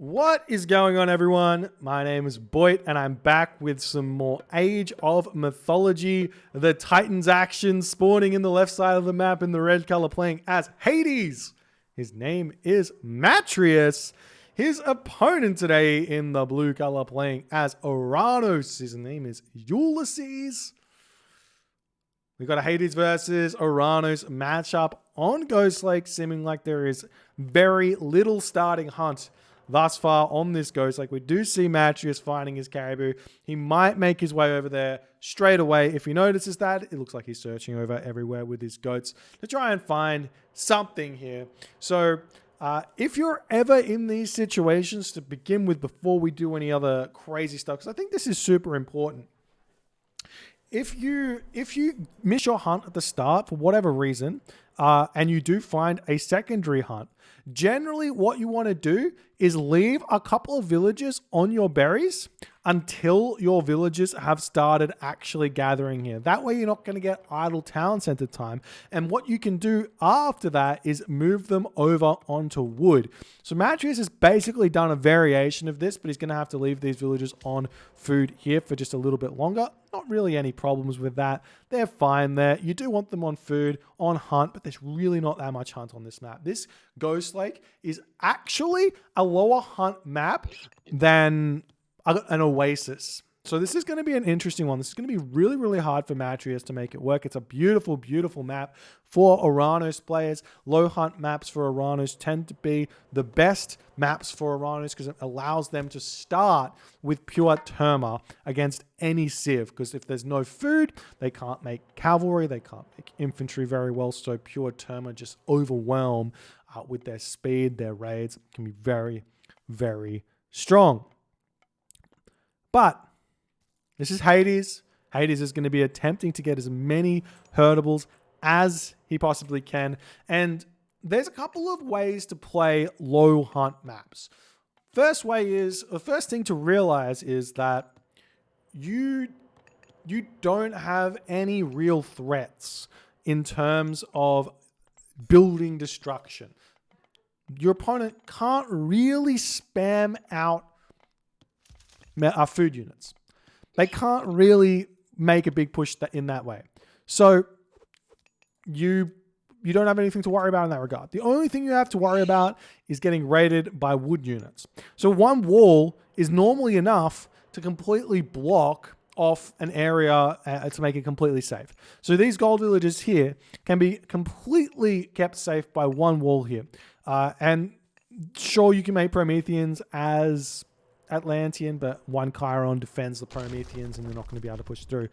What is going on, everyone? My name is Boit, and I'm back with some more Age of Mythology. The Titans action spawning in the left side of the map in the red color, playing as Hades. His name is Matreiuss. His opponent today in the blue color, playing as Oranos. His name is Ulysses. We've got a Hades versus Oranos matchup on Ghost Lake, seeming like there is very little starting hunt thus far on this Ghost Lake. We do see Matreiuss finding his caribou. He might make his way over there straight away. If he notices that, it looks like he's searching over everywhere with his goats to try and find something here. So if you're ever in these situations, to begin with, before we do any other crazy stuff, because I think this is super important. If you miss your hunt at the start for whatever reason, and you do find a secondary hunt, generally what you want to do is leave a couple of villages on your berries until your villagers have started actually gathering here. That way you're not going to get idle town center time. And what you can do after that is move them over onto wood. So Matreiuss has basically done a variation of this, but he's going to have to leave these villagers on food here for just a little bit longer. Not really any problems with that. They're fine there. You do want them on food, on hunt, but there's really not that much hunt on this map. This Ghost Lake is actually a lower hunt map than an Oasis. So this is going to be an interesting one. This is going to be really, really hard for Matreiuss to make it work. It's a beautiful, beautiful map for Oranos players. Low hunt maps for Oranos tend to be the best maps for Oranos because it allows them to start with pure Terma against any Civ. Because if there's no food, they can't make cavalry, they can't make infantry very well. So pure Terma just overwhelm with their speed, their raids can be very, very strong. But this is Hades. Hades is going to be attempting to get as many herdables as he possibly can. And there's a couple of ways to play low hunt maps. The first thing to realize is that you don't have any real threats in terms of building destruction. Your opponent can't really spam out food units. They can't really make a big push in that way. So you don't have anything to worry about in that regard. The only thing you have to worry about is getting raided by wood units. So one wall is normally enough to completely block off an area to make it completely safe. So these gold villages here can be completely kept safe by one wall here. And sure, you can make Prometheans as Atlantean, but one Chiron defends the Prometheans and they're not going to be able to push through.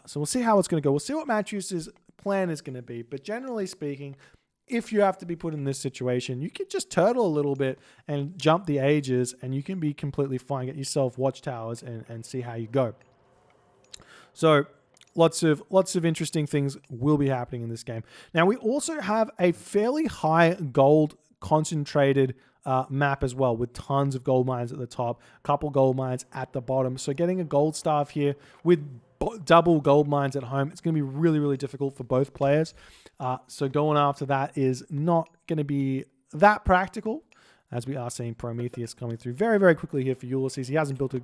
So we'll see how it's going to go. We'll see what Matreiuss's plan is going to be. But generally speaking, if you have to be put in this situation, you can just turtle a little bit and jump the ages and you can be completely fine. Get yourself watchtowers and see how you go. So lots of interesting things will be happening in this game. Now, we also have a fairly high gold concentrated map as well, with tons of gold mines at the top, a couple gold mines at the bottom. So getting a gold staff here with double gold mines at home, it's going to be really, really difficult for both players. So going after that is not going to be that practical, as we are seeing Prometheus coming through very, very quickly here for Ulysses. He hasn't built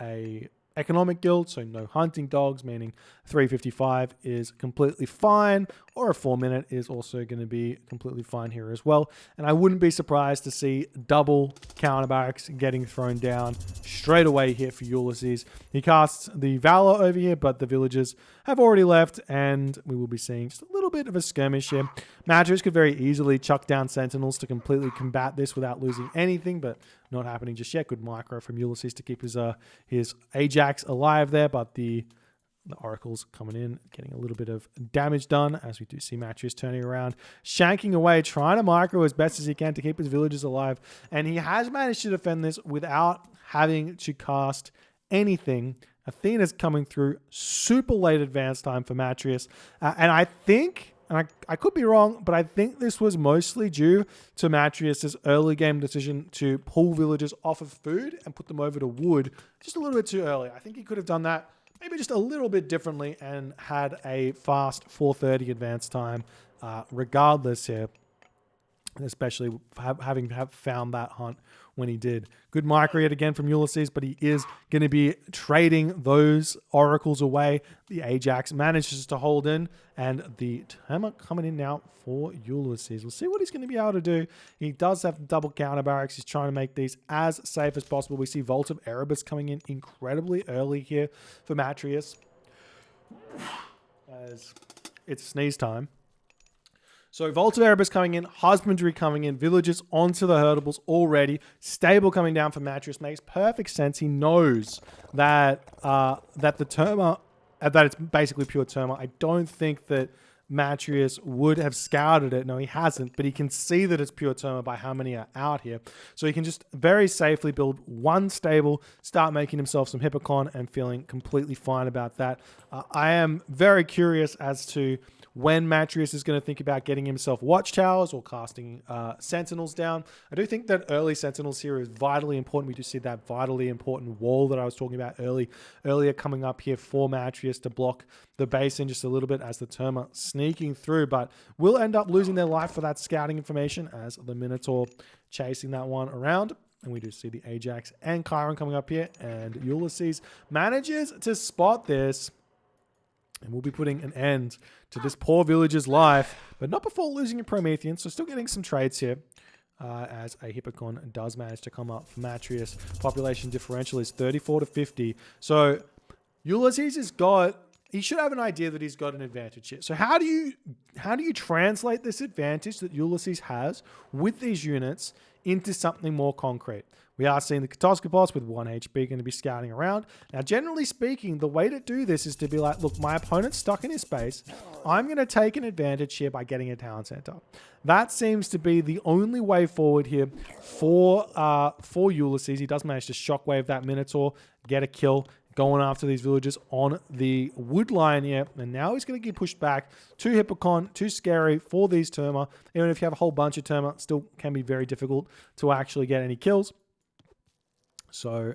a economic guild, so no hunting dogs, meaning 355 is completely fine, or a 4-minute is also going to be completely fine here as well. And I wouldn't be surprised to see double counter barracks getting thrown down straight away here for Ulysses. He casts the Valor over here, but the villagers have already left, and we will be seeing just a little bit of a skirmish here. Matreiuss could very easily chuck down sentinels to completely combat this without losing anything, but not happening just yet. Good micro from Ulysses to keep his Ajax alive there, but the Oracle's coming in, getting a little bit of damage done, as we do see Matreiuss turning around, shanking away, trying to micro as best as he can to keep his villagers alive. And he has managed to defend this without having to cast anything. Athena's coming through, super late advance time for Matreiuss. And I think, and I could be wrong, but I think this was mostly due to Matreiuss's early game decision to pull villagers off of food and put them over to wood just a little bit too early. I think he could have done that maybe just a little bit differently and had a fast 4:30 advance time regardless here. especially having found that hunt when he did. Good micro again from Ulysses, but he is going to be trading those oracles away. The Ajax manages to hold in, and the Terma coming in now for Ulysses. We'll see what he's going to be able to do. He does have the double counter barracks. He's trying to make these as safe as possible. We see Vault of Erebus coming in incredibly early here for Matreiuss, as it's sneeze time. So Vault of Erebus coming in, Husbandry coming in, Villagers onto the Herdables already. Stable coming down for Matreiuss makes perfect sense. He knows that that the Terma, that it's basically pure Terma. I don't think that Matreiuss would have scouted it. No, he hasn't, but he can see that it's pure Terma by how many are out here. So he can just very safely build one stable, start making himself some Hippocon, and feeling completely fine about that. I am very curious as to when Matreiuss is going to think about getting himself watchtowers or casting sentinels down. I do think that early sentinels here is vitally important. We do see that vitally important wall that I was talking about earlier coming up here for Matreiuss to block the base in just a little bit as the Terma sneaking through, but will end up losing their life for that scouting information as the Minotaur chasing that one around. And we do see the Ajax and Chiron coming up here, and Ulysses manages to spot this. And we'll be putting an end to this poor villager's life, but not before losing a Promethean. So still getting some trades here, as a Hippocon does manage to come up for Matreiuss. Population differential is 34 to 50. So Ulysses has got, he should have an idea that he's got an advantage here. So how do you translate this advantage that Ulysses has with these units into something more concrete? We are seeing the Catoscopos with 1 HP going to be scouting around. Now, generally speaking, the way to do this is to be like, look, my opponent's stuck in his space. I'm going to take an advantage here by getting a town center. That seems to be the only way forward here for Ulysses. He does manage to shockwave that Minotaur, get a kill, going after these villagers on the wood line here. And now he's going to get pushed back. Too Hippocon, too scary for these Terma. Even if you have a whole bunch of Terma, still can be very difficult to actually get any kills. So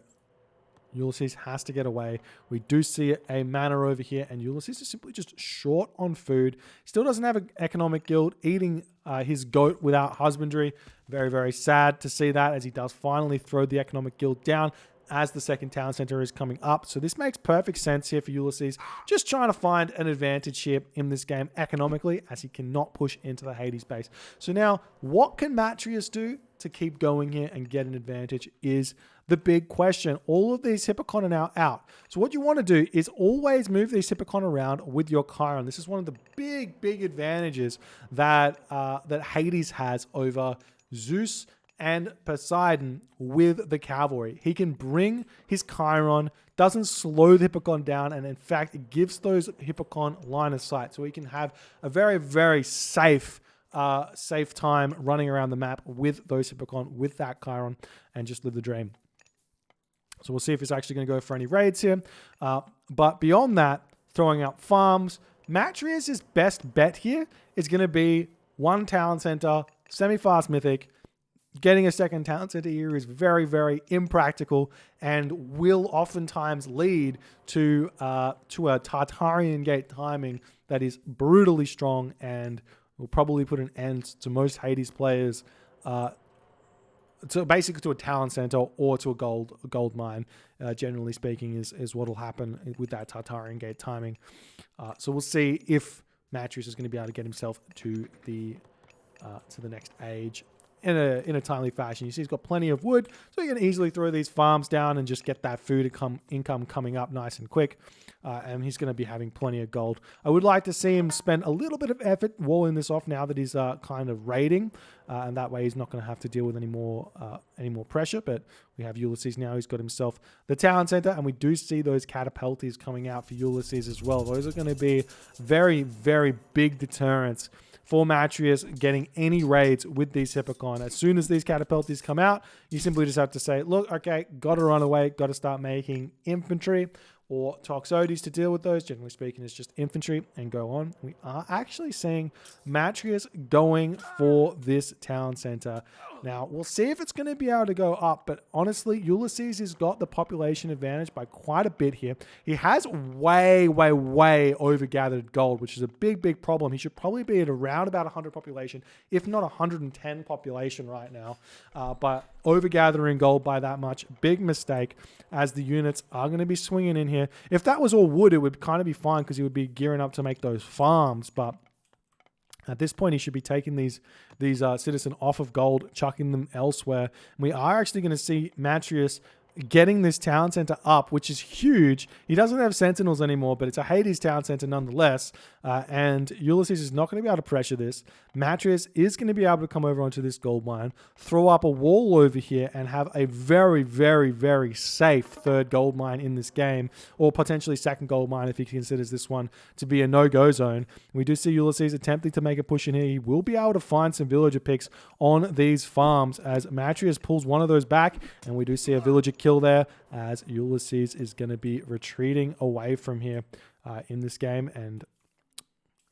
Ulysses has to get away. We do see a manor over here, and Ulysses is simply just short on food. Still doesn't have an economic guild, eating his goat without husbandry. Very, very sad to see that, as he does finally throw the economic guild down as the second town center is coming up. So this makes perfect sense here for Ulysses. Just trying to find an advantage here in this game economically, as he cannot push into the Hades base. So now, what can Matreiuss do to keep going here and get an advantage is the big question. All of these Hippocon are now out. So what you want to do is always move these Hippocon around with your Chiron. This is one of the big advantages that that Hades has over Zeus and Poseidon with the cavalry. He can bring his Chiron, doesn't slow the Hippocon down, and in fact, it gives those Hippocon line of sight. So he can have a very, very safe time running around the map with those Hippocon, with that Chiron, and just live the dream. So we'll see if he's actually going to go for any raids here. But beyond that, throwing out farms, Matreiuss' best bet here is going to be one town center, semi-fast mythic. Getting a second town center here is very, very impractical and will oftentimes lead to a Tartarian gate timing that is brutally strong and will probably put an end to most Hades players, to basically to a town center or to a gold mine. Generally speaking, is what will happen with that Tartarian gate timing. So we'll see if Matreiuss is going to be able to get himself to the next age in a timely fashion. You see he's got plenty of wood, so he can easily throw these farms down and just get that food income coming up nice and quick. And he's going to be having plenty of gold. I would like to see him spend a little bit of effort walling this off now that he's kind of raiding, and that way he's not going to have to deal with any more pressure. But we have Ulysses now. He's got himself the town center, and we do see those catapulties coming out for Ulysses as well. Those are going to be very, very big deterrents for Matreiuss getting any raids with these Hippocon. As soon as these catapulties come out, you simply just have to say, look, okay, got to run away, got to start making infantry or Toxotes to deal with those. Generally speaking, it's just infantry, and go on. We are actually seeing Matreiuss going for this town center. Now, we'll see if it's going to be able to go up, but honestly, Ulysses has got the population advantage by quite a bit here. He has way overgathered gold, which is a big problem. He should probably be at around about 100 population, if not 110 population right now, but overgathering gold by that much, big mistake, as the units are going to be swinging in here. If that was all wood, it would kind of be fine because he would be gearing up to make those farms, but at this point, he should be taking these citizen off of gold, chucking them elsewhere. We are actually going to see Matreiuss getting this town center up, which is huge. He doesn't have sentinels anymore, but it's a Hades town center nonetheless. And Ulysses is not going to be able to pressure this. Matreiuss is going to be able to come over onto this gold mine, throw up a wall over here, and have a very safe third gold mine in this game, or potentially second gold mine if he considers this one to be a no-go zone. We do see Ulysses attempting to make a push in here. He will be able to find some villager picks on these farms as Matreiuss pulls one of those back, and we do see a villager kill there as Ulysses is going to be retreating away from here in this game. And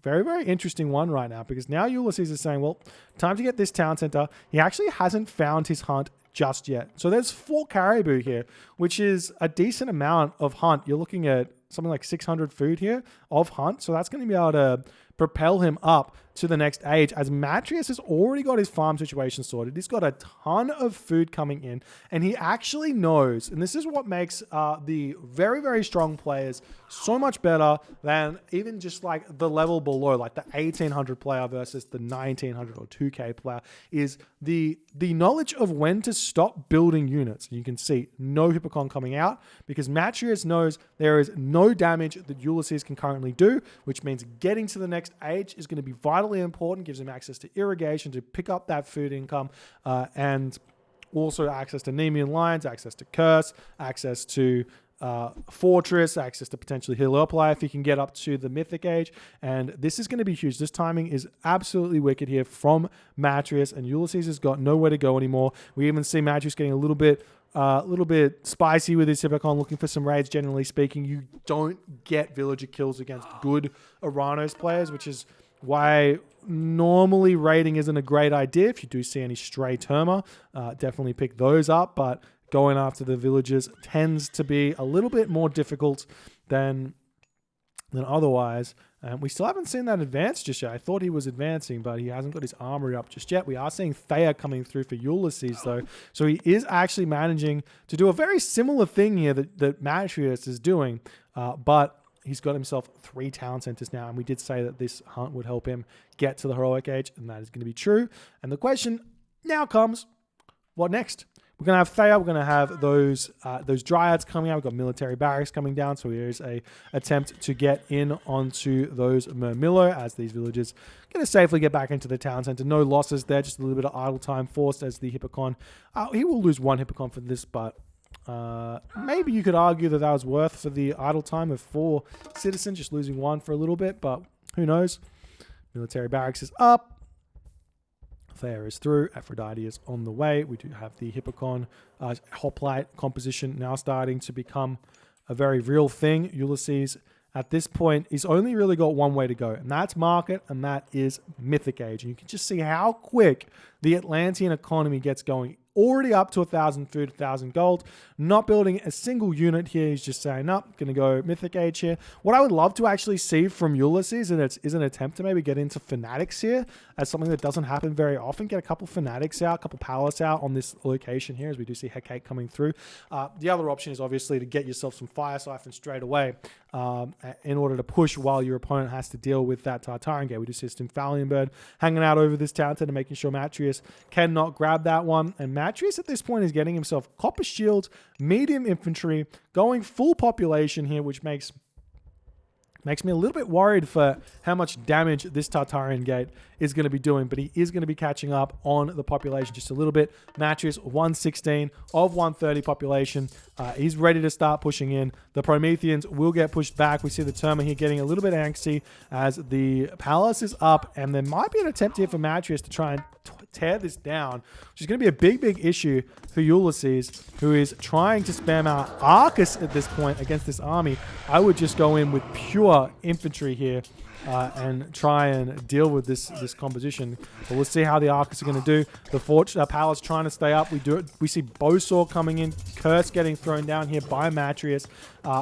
very interesting one right now, because now Ulysses is saying, well, time to get this town center. He actually hasn't found his hunt just yet. So there's 4 caribou here, which is a decent amount of hunt. You're looking at something like 600 food here of hunt. So that's going to be able to propel him up to the next age, as Matreiuss has already got his farm situation sorted. He's got a ton of food coming in, and he actually knows, and this is what makes the very strong players so much better than even just like the level below, like the 1800 player versus the 1900 or 2K player, is the knowledge of when to stop building units. You can see no Hippocon coming out because Matreiuss knows there is no damage that Ulysses can currently do, which means getting to the next age is going to be vitally important, gives him access to irrigation to pick up that food income, and also access to Nemean Lions, access to Curse, access to Fortress, access to potentially Heliopolis if he can get up to the Mythic Age. And this is going to be huge. This timing is absolutely wicked here from Matreiuss, and Ulysses has got nowhere to go anymore. We even see Matreiuss getting a little bit spicy with his Hippocon, looking for some raids. Generally speaking, you don't get villager kills against good Oranos players, which is why normally raiding isn't a great idea. If you do see any stray Terma, definitely pick those up, but going after the villagers tends to be a little bit more difficult than otherwise. We still haven't seen that advance just yet. I thought he was advancing, but he hasn't got his armory up just yet. We are seeing Thea coming through for Ulysses, though. So he is actually managing to do a very similar thing here that Matreiuss is doing, but he's got himself 3 town centers now, and we did say that this hunt would help him get to the heroic age, and that is going to be true. And the question now comes, what next? We're going to have Thea. We're going to have those dryads coming out. We've got military barracks coming down. So here's a attempt to get in onto those Murmillo as these villagers going to safely get back into the town center. No losses there. Just a little bit of idle time forced as the Hippocon. He will lose 1 Hippocon for this, but maybe you could argue that was worth for the idle time of 4 citizens, just losing 1 for a little bit, but who knows? Military barracks is up. Thea is through. Aphrodite is on the way. We do have the Hippocon hoplite composition now starting to become a very real thing. Ulysses, at this point, he's only really got one way to go, and that's market, and that is Mythic Age. And you can just see how quick the Atlantean economy gets going. Already up to 1,000 food, 1,000 gold. Not building a single unit here. He's just saying, no, going to go Mythic Age here. What I would love to actually see from Ulysses is an attempt to maybe get into Fanatics here as something that doesn't happen very often. Get a couple Fanatics out, a couple Palace out on this location here as we do see Hecate coming through. The other option is obviously to get yourself some Fire Siphon straight away in order to push while your opponent has to deal with that Tartarian Gate. We do see Stymphalian Bird hanging out over this town center, making sure Matreiuss cannot grab that one. And Matreiuss at this point is getting himself Copper Shields, medium infantry, going full population here, which makes me a little bit worried for how much damage this Tartarian Gate is going to be doing, but he is going to be catching up on the population just a little bit. Matreiuss, 116 of 130 population. He's ready to start pushing in. The Prometheans will get pushed back. We see the Terma here getting a little bit angsty as the Palace is up, and there might be an attempt here for Matreiuss to try and tear this down, which is going to be a big issue for Ulysses, who is trying to spam out Arcus at this point against this army. I would just go in with pure infantry here and try and deal with this composition. But we'll see how the Arcus are going to do. The Palace trying to stay up. We see Bosaw coming in. Curse getting thrown down here by Matreiuss.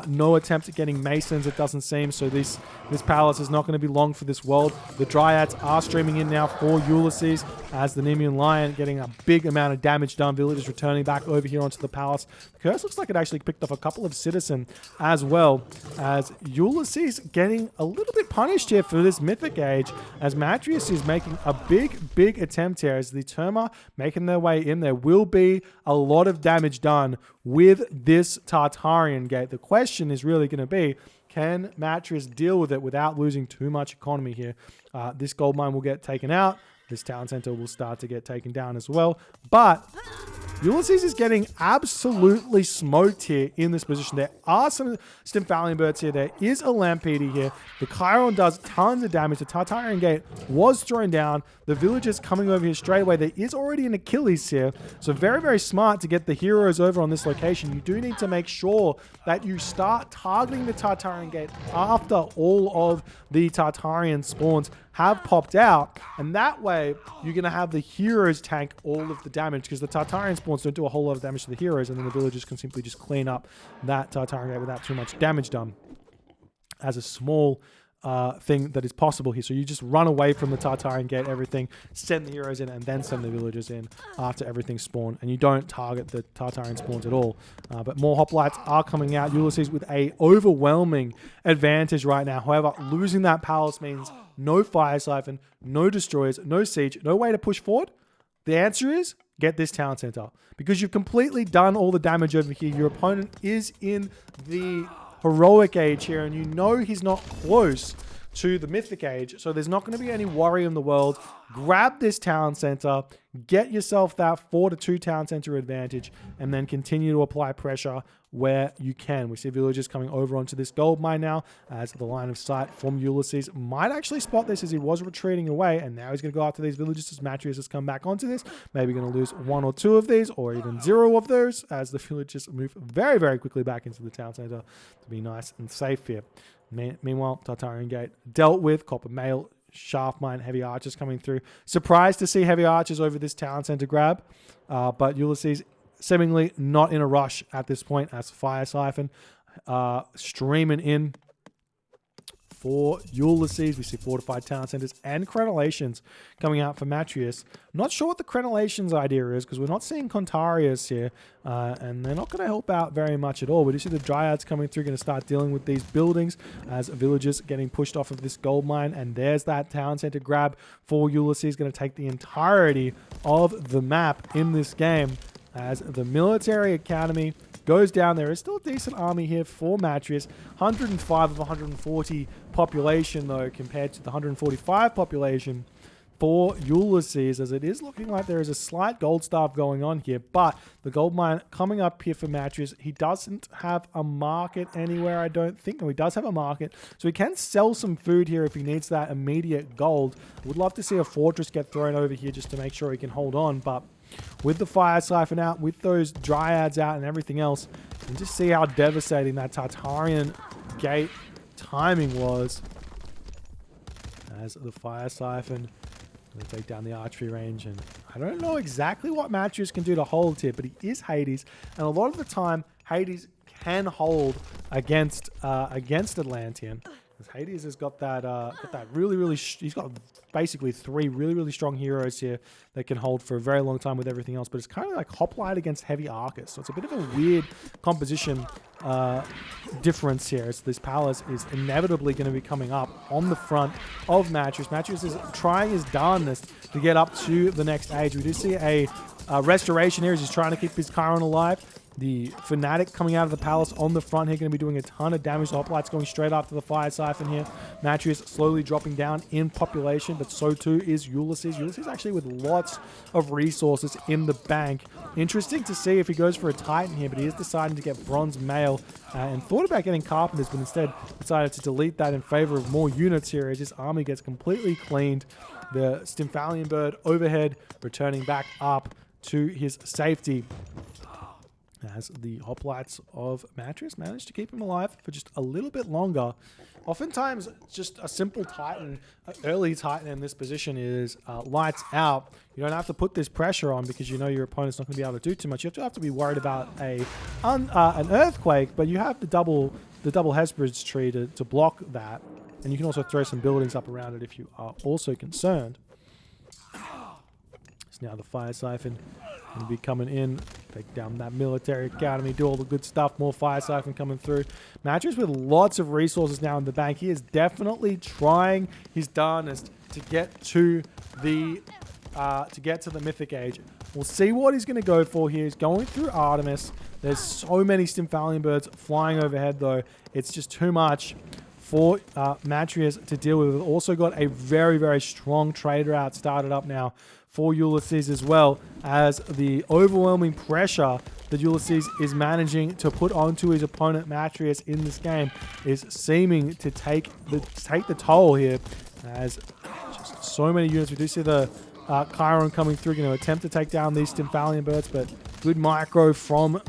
No attempt at getting Masons, it doesn't seem. So this Palace is not going to be long for this world. The Dryads are streaming in now for Ulysses as the Nemean Lion getting a big amount of damage done. Villagers returning back over here onto the Palace. Curse looks like it actually picked off a couple of Citizen as well, as Ulysses getting a little bit punished here for this Mythic Age, as Matreiuss is making a big attempt here. As the Terma making their way in, there will be a lot of damage done with this Tartarian Gate. The question is really going to be, can Matreiuss deal with it without losing too much economy here? This gold mine will get taken out. This town center will start to get taken down as well. But Ulysses is getting absolutely smoked here in this position. There are some Stymphalian birds here. There is a Lampede here. The Chiron does tons of damage. The Tartarian Gate was thrown down. The villagers coming over here straight away. There is already an Achilles here. So very smart to get the heroes over on this location. You do need to make sure that you start targeting the Tartarian Gate after all of the Tartarian spawns have popped out, and that way you're going to have the heroes tank all of the damage, because the Tartarian spawns don't do a whole lot of damage to the heroes, and then the villagers can simply just clean up that Tartarian Gate without too much damage done as a small thing that is possible here. So you just run away from the Tartarian Gate, everything, send the heroes in, and then send the villagers in after everything's spawned, and you don't target the Tartarian spawns at all. But more hoplites are coming out. Ulysses with a overwhelming advantage right now. However, losing that palace means no fire siphon, no destroyers, no siege, no way to push forward. The answer is get this town center, because you've completely done all the damage over here. Your opponent is in the heroic age here, and you know he's not close to the mythic age, so there's not going to be any worry in the world. Grab this town center, get yourself that 4-2 town center advantage, and then continue to apply pressure where you can. We see villagers coming over onto this gold mine now, as the line of sight from Ulysses might actually spot this, as he was retreating away, and now he's going to go after these villagers as Matreiuss has come back onto this. Maybe going to lose 1 or 2 of these, or even 0 of those, as the villagers move very quickly back into the town center to be nice and safe here. Meanwhile, Tartarian Gate dealt with. Copper Mail, Shaft Mine, Heavy Archers coming through. Surprised to see Heavy Archers over this town center grab, but Ulysses seemingly not in a rush at this point, as Fire Siphon streaming in for Ulysses. We see fortified town centers and crenellations coming out for Matreiuss. Not sure what the crenellations idea is, because we're not seeing Contarius here, and they're not going to help out very much at all. We do see the Dryads coming through, going to start dealing with these buildings as villagers getting pushed off of this gold mine, and there's that town center grab for Ulysses, going to take the entirety of the map in this game, as the military academy goes down. There is still a decent army here for Matreiuss. 105 of 140 population, though, compared to the 145 population for Ulysses, as it is looking like there is a slight gold starve going on here. But the gold mine coming up here for Matreiuss, he doesn't have a market anywhere, I don't think. No, he does have a market, so he can sell some food here if he needs that immediate gold. Would love to see a fortress get thrown over here just to make sure he can hold on, but with the fire siphon out, with those Dryads out and everything else, and just see how devastating that Tartarian Gate timing was, as the fire siphon going to take down the archery range. And I don't know exactly what Matreiuss can do to hold here, but he is Hades, and a lot of the time Hades can hold against Atlantean. Hades has got that he's got basically 3 really strong heroes here that can hold for a very long time with everything else, but it's kind of like Hoplite against Heavy Arcus, so it's a bit of a weird composition difference here, as this palace is inevitably going to be coming up on the front of Matreiuss. Matreiuss is trying his darndest to get up to the next age. We do see a restoration here as he's trying to keep his Chiron alive. The Fanatic coming out of the palace on the front here, going to be doing a ton of damage. The Hoplites going straight after the Fire Siphon here. Matreiuss slowly dropping down in population, but so too is Ulysses. Ulysses actually with lots of resources in the bank. Interesting to see if he goes for a Titan here, but he is deciding to get Bronze Mail and thought about getting Carpenters, but instead decided to delete that in favor of more units here, as his army gets completely cleaned. The Stymphalian Bird overhead returning back up to his safety. as the hoplites of Matreiuss managed to keep him alive for just a little bit longer. Oftentimes, just a simple Titan, an early Titan in this position is lights out. You don't have to put this pressure on because you know your opponent's not going to be able to do too much. You have to be worried about an earthquake, but you have the double Hesperid's tree to block that. And you can also throw some buildings up around it if you are also concerned. So now the Fire Siphon going to be coming in, take down that military academy, do all the good stuff. More Fire Siphon coming through. Matreiuss with lots of resources now in the bank. He is definitely trying his darnest to get to the Mythic Age. We'll see what he's going to go for here. He's going through Artemis. There's so many Stymphalian birds flying overhead, though. It's just too much for Matreiuss to deal with. We've also got a very, very strong trade route started up now for Ulysses, as well as the overwhelming pressure that Ulysses is managing to put onto his opponent Matreiuss in this game is seeming to take the toll here, as just so many units. We do see the Chiron coming through, going to attempt to take down these Stymphalian birds, but good micro from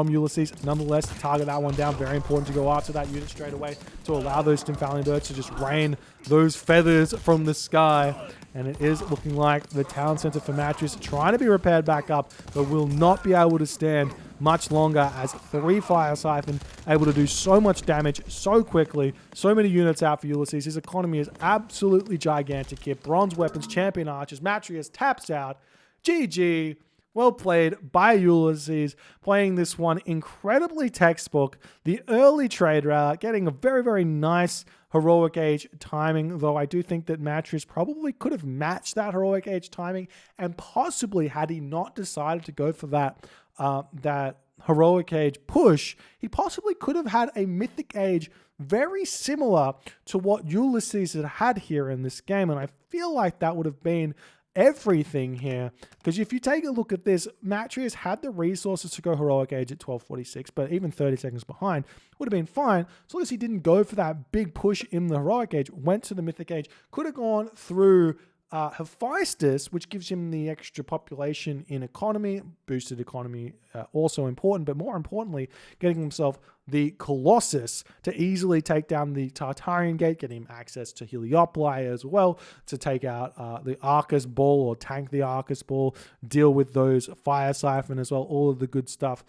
Ulysses. Nonetheless, to target that one down, very important to go after that unit straight away to allow those Stymphalian birds to just rain those feathers from the sky. And it is looking like the town center for Matreiuss trying to be repaired back up, but will not be able to stand much longer, as 3 Fire Siphon able to do so much damage so quickly. So many units out for Ulysses. His economy is absolutely gigantic here. Bronze weapons, champion archers. Matreiuss taps out. GG. Well played by Ulysses, playing this one incredibly textbook. The early trade route, getting a very, very nice Heroic Age timing, though I do think that Matreiuss probably could have matched that Heroic Age timing, and possibly, had he not decided to go for that Heroic Age push, he possibly could have had a Mythic Age very similar to what Ulysses had here in this game, and I feel like that would have been everything here, because if you take a look at this, Matreiuss had the resources to go Heroic Age at 1246, but even 30 seconds behind would have been fine. So long as he didn't go for that big push in the Heroic Age, went to the Mythic Age, could have gone through Hephaestus, which gives him the extra population in economy, boosted economy, also important, but more importantly, getting himself the Colossus to easily take down the Tartarian Gate, getting him access to Heliopoli as well, to take out the Arcus Ball, or tank the Arcus Ball, deal with those Fire Siphon as well, all of the good stuff,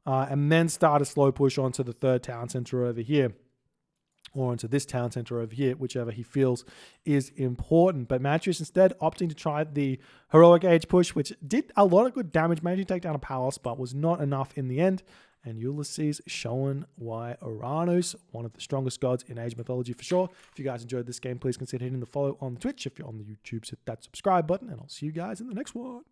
and then start a slow push onto the third town center over here, or into this town center over here, whichever he feels is important. But Matreiuss instead opting to try the Heroic Age push, which did a lot of good damage, managing to take down a palace, but was not enough in the end. And Ulysses showing why Oranos, one of the strongest gods in Age mythology for sure. If you guys enjoyed this game, please consider hitting the follow on Twitch. If you're on the YouTube, hit that subscribe button, and I'll see you guys in the next one.